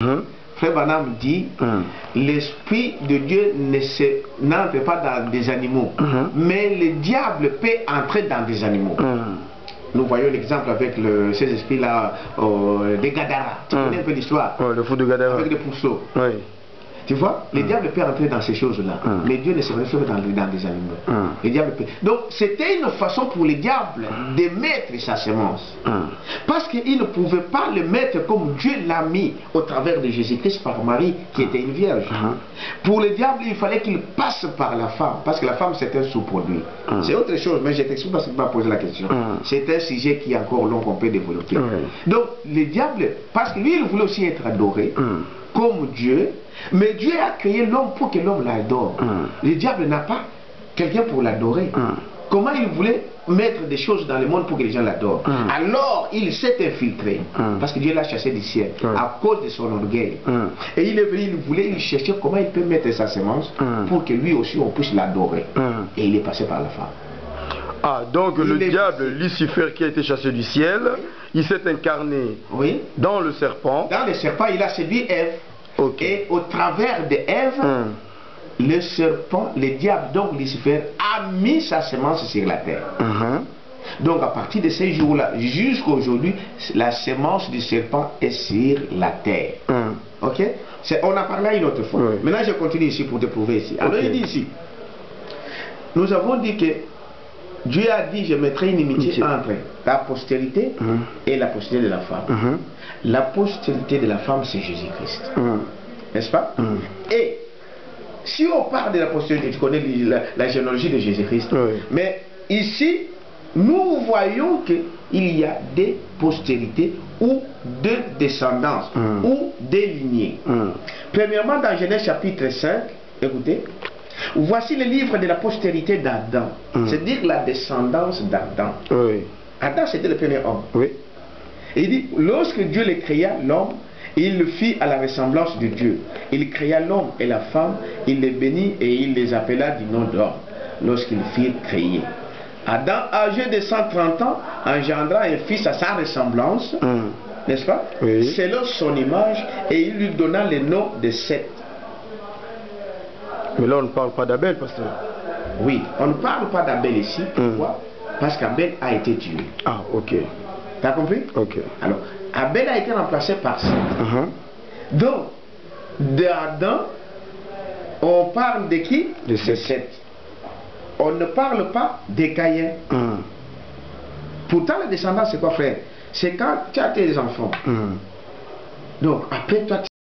Frère Branham dit, l'Esprit de Dieu n'entre pas dans des animaux, mais le diable peut entrer dans des animaux. Nous voyons l'exemple avec ces esprits-là des Gadara. Tu connais un peu l'histoire? Le fou de Gadara. Avec des pourceaux. Oui. Tu vois, le diable peut entrer dans ces choses-là, mais Dieu ne se réfère dans des animaux. Le diable peut. Donc, c'était une façon pour le diable de mettre sa semence. Parce qu'il ne pouvait pas le mettre comme Dieu l'a mis au travers de Jésus-Christ par Marie, qui était une vierge. Pour le diable, il fallait qu'il passe par la femme, parce que la femme, c'est un sous-produit. C'est autre chose, mais je t'explique parce que tu m'as posé la question. C'est un sujet qui est encore long qu'on peut développer. Donc, le diable, parce que lui, il voulait aussi être adoré comme Dieu, mais Dieu a créé l'homme pour que l'homme l'adore. Le diable n'a pas quelqu'un pour l'adorer. Comment il voulait mettre des choses dans le monde pour que les gens l'adorent? Alors il s'est infiltré, parce que Dieu l'a chassé du ciel à cause de son orgueil. Et il est venu, il cherchait comment il peut mettre sa semence pour que lui aussi on puisse l'adorer. Et il est passé par la femme. Ah, donc le diable, Lucifer, qui a été chassé du ciel, il s'est incarné dans le serpent. Dans le serpent, il a séduit Ève. Et au travers de Ève, le serpent, le diable, donc Lucifer, a mis sa semence sur la terre. Donc à partir de ces jours-là, jusqu'à aujourd'hui, la semence du serpent est sur la terre. Ok? On a parlé une autre fois. Maintenant, je continue ici pour te prouver ici. Alors il dit ici, nous avons dit que Dieu a dit, je mettrai une inimitié entre la postérité et la postérité de la femme. La postérité de la femme, c'est Jésus-Christ. N'est-ce pas? Et si on parle de la postérité, tu connais la généalogie de Jésus-Christ. Mais ici, nous voyons qu'il y a des postérités ou deux descendances ou des lignées. Premièrement, dans Genèse chapitre 5, écoutez, voici le livre de la postérité d'Adam, c'est-à-dire la descendance d'Adam. Adam, c'était le premier homme. Et il dit, lorsque Dieu le créa, l'homme, il le fit à la ressemblance de Dieu. Il créa l'homme et la femme, il les bénit et il les appela du nom d'homme, lorsqu'ils furent créés. Adam, âgé de 130 ans, engendra un fils à sa ressemblance, n'est-ce pas? Selon son image, et il lui donna le nom de Seth. Mais là, on ne parle pas d'Abel, pasteur. Oui, on ne parle pas d'Abel ici. Pourquoi? Parce qu'Abel a été tué. Ah, ok. T'as compris? Ok. Alors, Abel a été remplacé par Seth. Donc, d'Adam, on parle de qui? De Seth. On ne parle pas de Caïn. Pourtant, la descendance, c'est quoi, frère? C'est quand tu as tes enfants. Donc, après toi,